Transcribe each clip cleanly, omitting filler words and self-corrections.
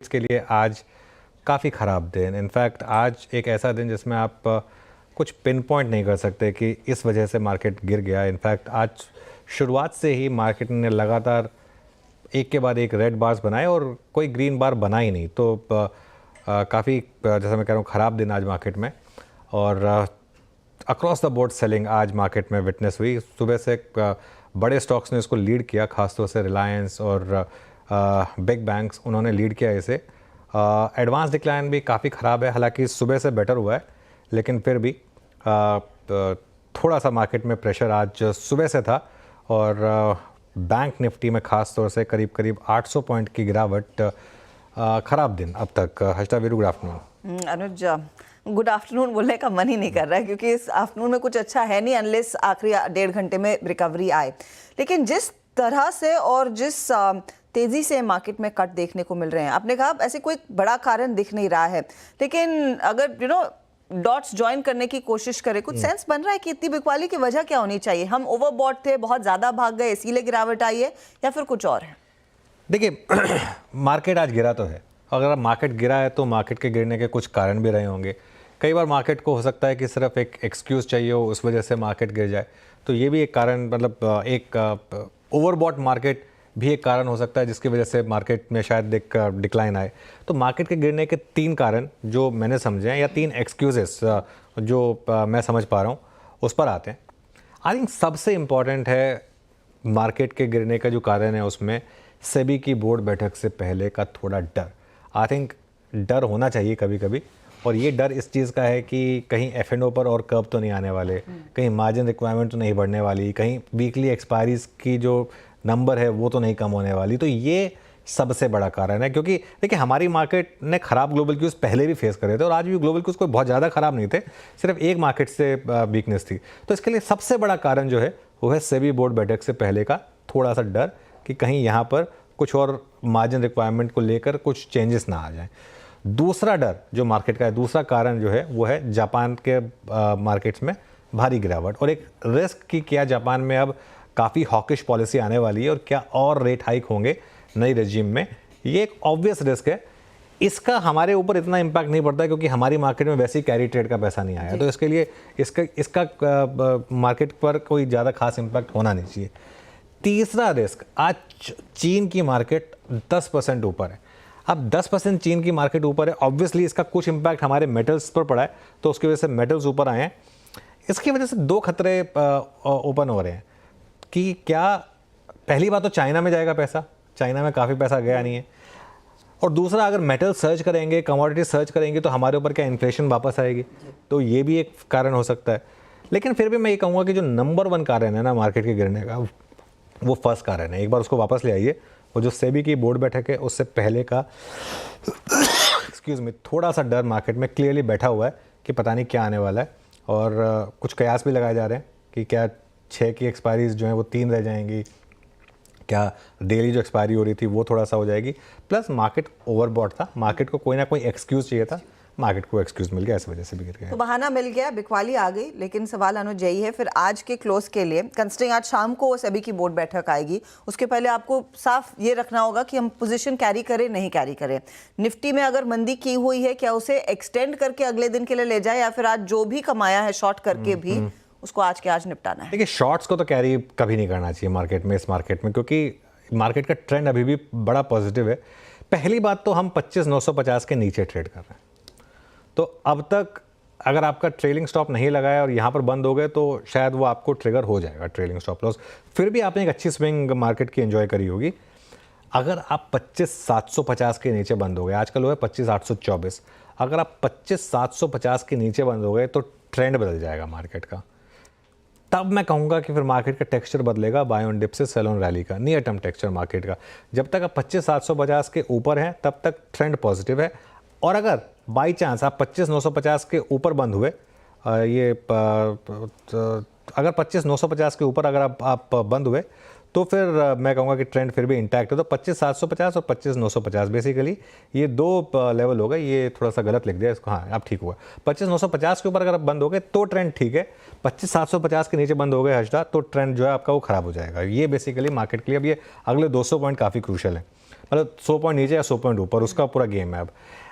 के लिए आज काफ़ी ख़राब दिन। इनफैक्ट आज एक ऐसा दिन जिसमें आप कुछ पिन पॉइंट नहीं कर सकते कि इस वजह से मार्केट गिर गया। इनफैक्ट आज शुरुआत से ही मार्केट ने लगातार एक के बाद एक रेड बार्स बनाए और कोई ग्रीन बार बना ही नहीं। तो काफ़ी जैसा मैं कह रहा हूँ ख़राब दिन आज मार्केट में। और अक्रॉस द बोर्ड सेलिंग आज मार्केट में विटनेस हुई। सुबह से बड़े स्टॉक्स ने इसको लीड किया, खासतौर से रिलायंस और बिग बैंक्स, उन्होंने लीड किया इसे। एडवांस डिक्लाइन भी काफ़ी ख़राब है, हालांकि सुबह से बेटर हुआ है, लेकिन फिर भी थोड़ा सा मार्केट में प्रेशर आज सुबह से था। और बैंक निफ्टी में ख़ास तौर से करीब करीब 800 पॉइंट की गिरावट। ख़राब दिन अब तक। Harshita Veeru, good afternoon. Anuj, good afternoon बोलने का मन ही नहीं कर रहा है क्योंकि इस आफ्टरनून में कुछ अच्छा है नहीं अनलेस आखिरी 1.5 घंटे में रिकवरी आए। लेकिन जिस तरह से और जिस तेजी से मार्केट में कट देखने को मिल रहे हैं, आपने कहा ऐसे कोई बड़ा कारण दिख नहीं रहा है, लेकिन अगर डॉट्स ज्वाइन करने की कोशिश करें, कुछ सेंस बन रहा है कि इतनी बिकवाली की वजह क्या होनी चाहिए? हम ओवरबॉट थे, बहुत ज्यादा भाग गए इसीलिए गिरावट आई है, या फिर कुछ और है? देखिए मार्केट आज गिरा तो है। अगर मार्केट गिरा है तो मार्केट के गिरने के कुछ कारण भी रहे होंगे। कई बार मार्केट को हो सकता है कि सिर्फ एक एक्सक्यूज़ चाहिए हो, उस वजह से मार्केट गिर जाए। तो ये भी एक कारण, मतलब एक ओवरबॉट मार्केट भी एक कारण हो सकता है जिसकी वजह से मार्केट में शायद एक डिक्लाइन आए। तो मार्केट के गिरने के 3 कारण जो मैंने समझे हैं, या 3 एक्सक्यूजेस जो मैं समझ पा रहा हूँ, उस पर आते हैं। आई थिंक सबसे इम्पॉर्टेंट है मार्केट के गिरने का जो कारण है उसमें सेबी की बोर्ड बैठक से पहले का थोड़ा डर। आई थिंक डर होना चाहिए कभी कभी, और ये डर इस चीज़ का है कि कहीं F&O पर और कर्व तो नहीं आने वाले, कहीं मार्जिन रिक्वायरमेंट तो नहीं बढ़ने वाली, कहीं वीकली एक्सपायरीज की जो नंबर है वो तो नहीं कम होने वाली। तो ये सबसे बड़ा कारण है, क्योंकि देखिए हमारी मार्केट ने ख़राब ग्लोबल क्यूज़ पहले भी फेस करे थे और आज भी ग्लोबल क्यूज़ कोई बहुत ज़्यादा ख़राब नहीं थे, सिर्फ एक मार्केट से वीकनेस थी। तो इसके लिए सबसे बड़ा कारण जो है वो है सेबी बोर्ड बैठक से पहले का थोड़ा सा डर कि कहीं यहाँ पर कुछ और मार्जिन रिक्वायरमेंट को लेकर कुछ चेंजेस ना आ जाएं। दूसरा डर जो मार्केट का है, दूसरा कारण जो है वो है जापान के मार्केट्स में भारी गिरावट, और एक रिस्क कि क्या जापान में अब काफ़ी हॉकिश पॉलिसी आने वाली है और क्या और रेट हाइक होंगे नई रेजिम में। ये एक ऑब्वियस रिस्क है। इसका हमारे ऊपर इतना इम्पैक्ट नहीं पड़ता क्योंकि हमारी मार्केट में वैसे ही कैरी ट्रेड का पैसा नहीं आया, तो इसके लिए इसका मार्केट पर कोई ज़्यादा खास इम्पैक्ट होना नहीं चाहिए। तीसरा रिस्क, आज चीन की मार्केट 10% ऊपर है। अब 10% चीन की मार्केट ऊपर है, ऑब्वियसली इसका कुछ इम्पैक्ट हमारे मेटल्स पर पड़ा है, तो उसकी वजह से मेटल्स ऊपर आए हैं। इसकी वजह से 2 खतरे ओपन हो रहे हैं कि क्या पहली बात तो चाइना में जाएगा पैसा, चाइना में काफ़ी पैसा गया नहीं है, और दूसरा अगर मेटल सर्च करेंगे, कमोडिटी सर्च करेंगे तो हमारे ऊपर क्या इन्फ्लेशन वापस आएगी, तो ये भी एक कारण हो सकता है। लेकिन फिर भी मैं ये कहूँगा कि जो नंबर 1 कारण है ना मार्केट के गिरने का, वो फर्स्ट कारण है। एक बार उसको वापस ले आइए, वो जो सेबी की बोर्ड बैठक है उससे पहले का एक्सक्यूज़ मी, थोड़ा सा डर मार्केट में क्लियरली बैठा हुआ है कि पता नहीं क्या आने वाला है। और कुछ कयास भी लगाए जा रहे हैं कि क्या 6 की एक्सपायरीज जो हैं वो 3 रह जाएंगी, क्या डेली जो एक्सपायरी हो रही थी वो थोड़ा सा हो जाएगी। प्लस मार्केट ओवरबॉट था, मार्केट को कोई ना कोई एक्सक्यूज़ चाहिए था, मार्केट को एक्सक्यूज़ मिल गया, इस वजह से भी गिर गया। तो बहाना मिल गया, बिकवाली आ गई। लेकिन सवाल अनुज यही है फिर आज के क्लोज के लिए, कंसिडरिंग आज शाम को सेबी की बोर्ड बैठक आएगी, उसके पहले आपको साफ ये रखना होगा कि हम पोजीशन कैरी करें नहीं कैरी करें। निफ्टी में अगर मंदी की हुई है, क्या उसे एक्सटेंड करके अगले दिन के लिए ले जाए, या फिर आज जो भी कमाया है शॉर्ट करके भी उसको आज के आज निपटाना है? देखिए शॉर्ट्स को तो कैरी कभी नहीं करना चाहिए मार्केट में, इस मार्केट में, क्योंकि मार्केट का ट्रेंड अभी भी बड़ा पॉजिटिव है। पहली बात तो हम 25,950 के नीचे ट्रेड कर रहे हैं, तो अब तक अगर आपका ट्रेलिंग स्टॉप नहीं लगाया और यहाँ पर बंद हो गए तो शायद वो आपको ट्रिगर हो जाएगा ट्रेलिंग स्टॉप लॉस। फिर भी आपने एक अच्छी स्विंग मार्केट की एंजॉय करी होगी। अगर आप 25,750 के नीचे बंद हो गए, आजकल वो है 25,824, अगर आप 25,750 के नीचे बंद हो गए तो ट्रेंड बदल जाएगा मार्केट का। तब मैं कहूँगा कि फिर मार्केट का टेक्सचर बदलेगा, बाय ऑन डिप से सेल ऑन रैली का, नियर टर्म टेक्सचर मार्केट का। जब तक आप 25,750 के ऊपर हैं तब तक ट्रेंड पॉजिटिव है, और अगर बाई चांस आप 25,950 के ऊपर बंद हुए, अगर 25,950 के ऊपर अगर आप बंद हुए तो फिर मैं कहूँगा कि ट्रेंड फिर भी इंटैक्ट है। तो 25,750 और 25,950 बेसिकली ये 2 लेवल हो गए। ये थोड़ा सा गलत लिख दिया इसको, हाँ अब ठीक हुआ। 25,950 के ऊपर अगर आप बंद हो गए तो ट्रेंड ठीक है, 25,750 के नीचे बंद हो गए हर्षदा, तो ट्रेंड जो है आपका वो ख़राब हो जाएगा। ये बेसिकली मार्केट के लिए अब ये अगले 200 पॉइंट काफ़ी क्रूशल है। मतलब 100 पॉइंट नीचे या 100 पॉइंट ऊपर, उसका पूरा गेम है अब।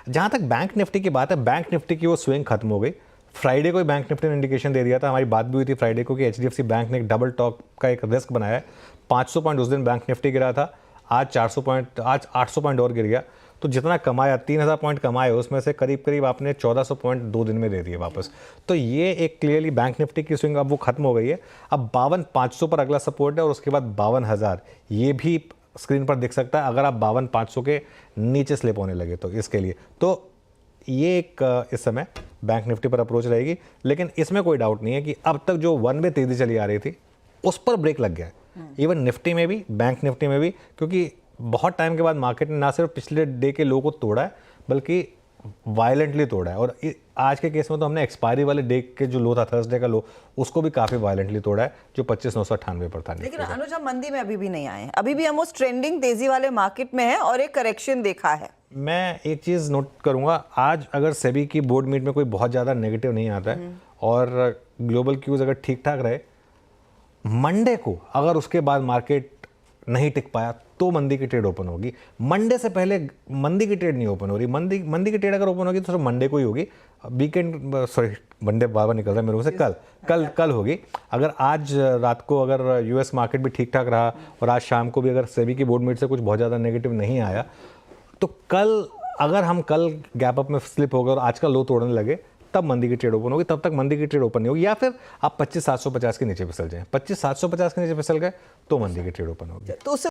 जहाँ तक बैंक निफ्टी की बात है, बैंक निफ्टी की वो स्विंग खत्म हो गई। फ्राइडे को ही बैंक निफ्टी ने इंडिकेशन दे दिया था, हमारी बात भी हुई थी फ्राइडे को, कि HDFC बैंक ने एक डबल टॉप का एक रिस्क बनाया है। 500 पॉइंट उस दिन बैंक निफ्टी गिरा था, आज 400 पॉइंट, आज 800 पॉइंट और गिर गया। तो जितना कमाया, 3000 पॉइंट कमाए, उसमें से करीब करीब आपने 1400 पॉइंट 2 दिन में दे दिए वापस। तो ये एक क्लियरली बैंक निफ्टी की स्विंग अब वो खत्म हो गई है। अब 52,500 पर अगला सपोर्ट है और उसके बाद 52,000, ये भी स्क्रीन पर दिख सकता है अगर आप 52,500 के नीचे स्लिप होने लगे तो इसके लिए। तो ये एक इस समय बैंक निफ्टी पर अप्रोच रहेगी, लेकिन इसमें कोई डाउट नहीं है कि अब तक जो वन वे तेज़ी चली आ रही थी उस पर ब्रेक लग गया है। इवन निफ्टी में भी, बैंक निफ्टी में भी, क्योंकि बहुत टाइम के बाद मार्केट ने ना सिर्फ पिछले डे के लो को तोड़ा है बल्कि वायलेंटली तोड़ा है। और आज के केस में तो हमने एक्सपायरी वाले डे के जो लो था, थर्सडे का लो, उसको भी काफ़ी वायलेंटली तोड़ा है, जो 25,998 पर था। लेकिन अनुज, हम मंदी में अभी भी नहीं आए हैं, अभी भी हम उस ट्रेंडिंग तेजी वाले मार्केट में हैं और एक करेक्शन देखा है। मैं एक चीज़ नोट करूंगा, आज अगर सेबी की बोर्ड मीट में कोई बहुत ज़्यादा नेगेटिव नहीं आता है और ग्लोबल क्यूज अगर ठीक ठाक रहे, मंडे को अगर उसके बाद मार्केट नहीं टिक पाया तो मंदी की ट्रेड ओपन होगी। मंडे से पहले मंदी की ट्रेड नहीं ओपन हो रही। मंदी की ट्रेड अगर ओपन होगी तो सिर्फ मंडे को ही होगी। वीकेंड, सॉरी मंडे बार बार निकल रहा है मेरे मुंह से, कल होगी। अगर आज रात को अगर यूएस मार्केट भी ठीक ठाक रहा और आज शाम को भी अगर सेबी की बोर्ड मीट से कुछ बहुत ज़्यादा नेगेटिव नहीं आया, तो कल अगर हम कल गैप अप में स्लिप हो गए और आज का लो तोड़ने लगे, तब मंदी की ट्रेड ओपन होगी। तब तक मंदी की ट्रेड ओपन नहीं होगी, या फिर आप 25,750 के नीचे फिसल जाएं। 25,750 के नीचे फिसल गए तो मंदी की ट्रेड ओपन होगी। तो उससे